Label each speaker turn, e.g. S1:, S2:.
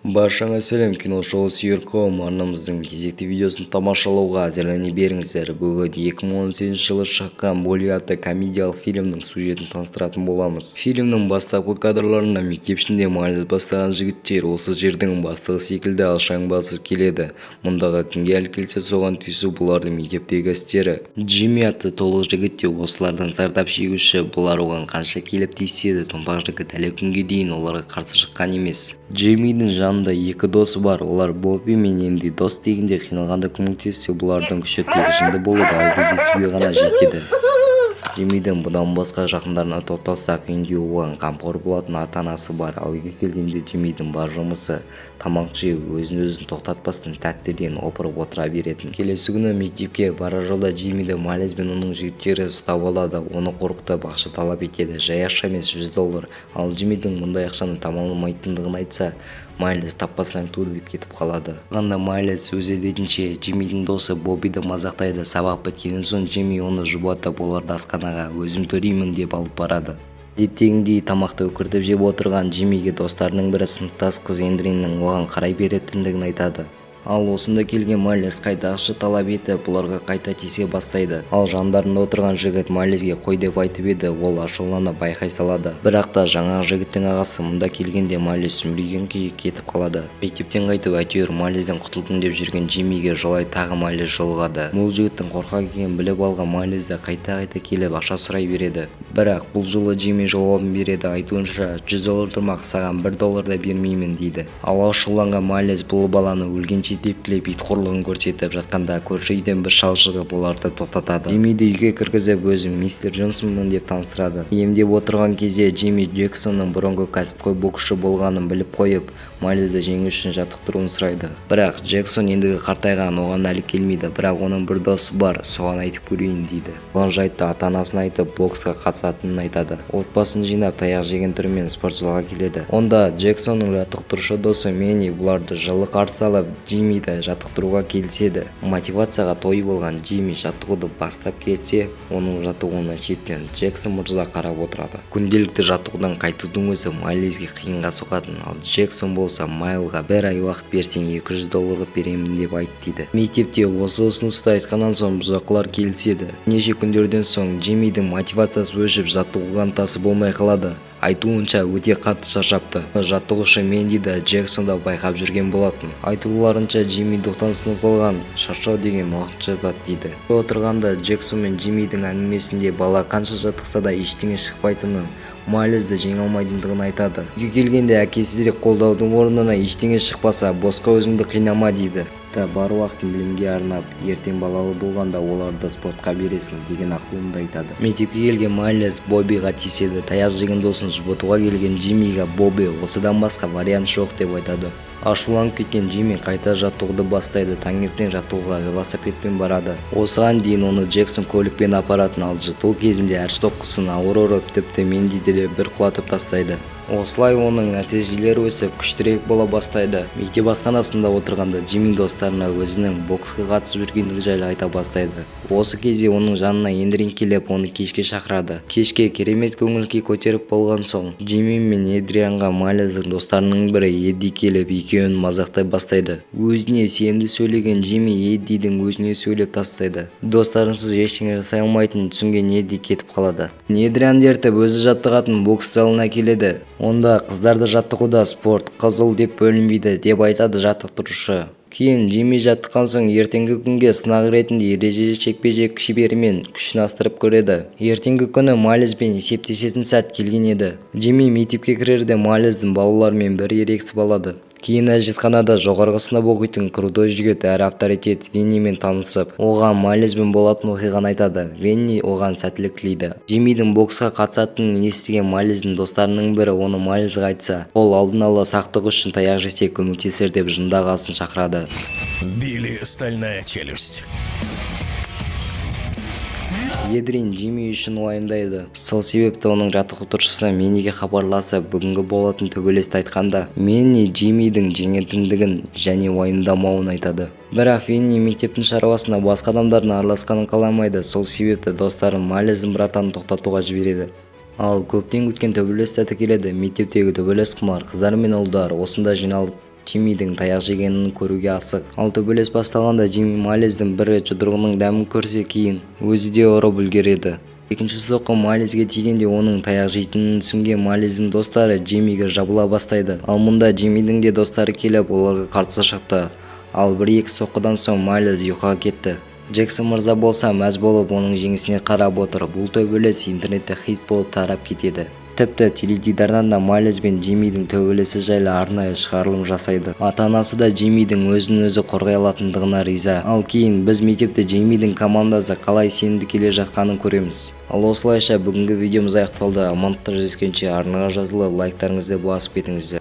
S1: Баршаңа сәлем, кино шоу сүйер қауым, арнамыздың кезекті видеосын тамашалауға әзірлене беріңіздер. Бүгін 2018 жылы шыққан Болли атты комедиялық фильмнің сюжетін таныстыратын боламыз. Фильмнің бастапқы кадрларында мектеп ішінде Майлз бастаған жігіттер осы жердің бастығы секілді алшаң басып келеді. Мұндағы кімге әлі келсе соған тиісу бұлардың мектептегі істері. Джимми атты толық жігіт те осылардан зардап шегуші. Бұлар оған қанша келіп тиіседі, томпақ жігіт әлі күнге дейін оларға қарсы шыққан емес. Джиммидің жанында екі досы бар, олар Бобби мен Энди. Дос дегенде қиналғанда көмектессе, бұлардың күші тек жынды болып әзілдесуге ғана жетеді. Джиммидің бұдан басқа жақындарына тоқталсақ, Энди оған қамқор болатын ата-анасы бар. Ал үйге келгенде Джиммидің бар жұмысы тамақ жеу, өзін тоқтатпастан тәттіден опырып отыра беретін. Келесі күні мектепке барар жолда Джиммиді Майлз бен оның жігіттері ұстап алады. Оны қорқытып ақша талап етеді. Жай ақша емес, $100. Ал Джиммидің мұндай ақшаны тамамламайтындығын айтса, Майлз таппасаң туды деп кетіп қалады. Ғанда Майлз өз әдетінше Джиммидің досы Боббиді мазақтайды. Сабақ біткеннен соң Джимми оны жұбатып, оларды асханаға өзім төлеймін деп алып барады. Ертеңінде тамақты өкіртіп жеп отырған Джиммиге достарының бірі сыныптас қыз Эндриннің оған қарай беретіндігін айтады. Ал осында келген Майлз қайта ақша талап етіп, бұларға қайта тиісе бастайды. Ал жандарында отырған жігіт Майлзге қой деп айтып еді, ол ашуланып байқай салады. Бірақ та жаңағы жігіттің ағасы мұнда келгенде Майлз сүмірейген күйі кетіп қалады. Мектептен қайтып әйтеуір Майлзден құтылдым деп жүрген Джиммиге жолай тағы Майлз жолығады. Бұл жігіттің қорқақ екенін біліп алған Майлз да қайта келіп ақша сұрай береді. Бірақ бұл жолы Джимми жауабын береді. Айтуынша $100 тұрмақ, саған $1 да бермеймін дейді. Ал ашуланған Майлз бұл баланы өлгенше тепкілеп ит қорлығын көрсетіп жатқанда көрші үйден бір шал шығып оларды тоқтатады. Джиммиді үйге кіргізіп өзім мистер Джонсонмын деп таныстырады. Емдеп отырған кезде Джимми Джексонның бұрынғы кәсіпқой боксшы болғанын біліп қойып, Майлзды жеңу үшін жаттықтыруын сұрайды. Бірақ Джексон ендігі қартайған, оған әлі келмейді. Бірақ оның бір досы бар, соған айтып көрейін дейді. Болған жайтты ата-анасына айтып, боксқа қатысатынын айтады. Отбасын жинап, таяқ жеген түрімен спортзалға келеді. Онда Джексонның жаттықтырушы досы Мэнни бұларды жылы қарсы алып, Джиммиді жаттықтыруға келіседі. Мотивацияға той болған Джимми жаттығуды бастап кетсе, оның жаттығуына шеттен Джексон мырза қарап отырады. Күнделікті жаттығудан қайтудың өзі Майлзге қиынға соғатын. Ал Джексон болса, Майлға бір ай уақыт берсең $200 беремін деп айт дейді. Мектепте осы ұсынысты айтқаннан соң бұзақылар келіседі. Неше күндерден соң Джиммидің мотивациясы өшіп, жаттығуға ынтасы болмай қалады. Айтуынша өте қатты шаршапты. Жаттығушы Мэнди да Джексон да байқап жүрген болатын. Айтуларынша Джимми доқтансынып қалған, шаршау деген уақытша зат дейді. Отырғанда Джексон мен Джиммидің әңгімесінде бала қанша жаттықса да ештеңе шықпайтынын, Майлзды жеңе алмайтындығын айтады. Үйге келгенде әкесізірек қолдаудың орнына ештеңе шықпаса, босқа өзіңді қинама дейді. Бар уақытын білімге арнап, ертең балалы болғанда оларды спортқа бересің деген ақылымды айтады. Мектепке келген Майлз Боббиға тиіседі. Таяқ жеген досын жұбатуға келген Джиммиге Бобби осыдан басқа вариант жоқ деп айтады. Ашуланып кеткен Джимми қайта жаттығуды бастайды. Таңертең жаттығуға велосипедпен барады. Осыған дейін оны Джексон көлікпен апаратын, ал жаттығу кезінде әр соққысын ауыр ұрып, тіпті Мэндиді де бір құлатып тастайды. Осылай оның нәтижелері өсіп, күштірек бола бастайды. Мектеп асханасында отырғанда Джимми достарына өзінің боксқа қатысып жүргендігі жайлы айта бастайды. Осы кезде оның жанына Эндрин келіп, оны кешке шақырады. Кешке керемет көңіл-күй көтеріп болған соң, Джимми мен Эдрианға Майлздың достарының бірі Эдди келіп, екеуін мазақтай бастайды. Өзіне сенімді сөйлеген Джимми Эддидің өзіне сөйлеп тастайды. Достарынсыз ештеңе жасай алмайтынын түсінген Эдди кетіп қалады. Эдриан ертіп өзі жаттығатын бокс залына келеді. Онда қыздарды жаттығуда спорт қызыл деп бөлінбейді деп айтады жаттықтырушы. Кейін Джимми жаттыққан соң ертеңгі күнге сынақ ретінде ережелі жекпе-жек шеберімен күшін астырып көреді. Ертеңгі күні Майлзбен есептесетін сәт келген еді. Джимми мектепке кірерде Майлздың балалармен бір ерегісіп алады. Кейін әжетханада жоғарғы сынып оқитын крутой жігіт әрі авторитет Веннимен танысып, оған Майлзбен болатын оқиғаны айтады. Венни оған сәттілік тілейді. Джиммидің боксқа қатысатынын естіген Майлздың достарының бірі оны Майлзға айтса, ол алдын ала сақтық үшін таяқ жесе көмектесер деп жындағасын шақырады.
S2: Билли стальная челюсть.
S1: Эдрин Джимми үшін уайымдайды. Сол себепті оның жаттықтырушысы Мэнниге хабарласып, бүгінгі болатын төбелесті айтқанда, Мэнни Джиммидің жеңетіндігін және уайымдамауын айтады. Бірақ Венни мектептің шаруасына басқа адамдардың араласқанын қаламайды. Сол себепті достарын Майлздың братанын тоқтатуға жібереді. Ал көптен күткен төбелес сәті келеді. Мектептегі төбелес құмар қыздар мен ұлдар осында жиналып Джиммидің таяқ жегенін көруге асық. Ал төбелес басталғанда Джимми Майлздың бір рет жұдырығының дәмін көрсе, кейін өзі де ұрып үлгереді. Екінші соққы Майлзге тигенде оның таяқ жейтінін түсінген Майлздің достары Джиммиге жабыла бастайды. Ал мұнда Джиммидің де достары келіп оларға қарсы шықты. Ал 1-2 соққыдан соң Майлз ұйқыға кетті. Джексон мырза болса мәз болып оның жеңісіне қарап отыр. Бұл төбелес интернетте хит болып тарап кетеді. Тіпті теледидардан да Майлз бен Джиммидің төбелесі жайлы арнайы шығарылым жасайды. Ата-анасы да Джиммидің өзін-өзі қорғай алатындығына риза. Ал кейін біз мектепте Джиммидің командасы қалай сенімді келе жатқанын көреміз. Ал осылайша бүгінгі видеомыз аяқталды. Амандықта жүздескенше арнаға жазылып, лайктарыңызды басып кетіңіздер.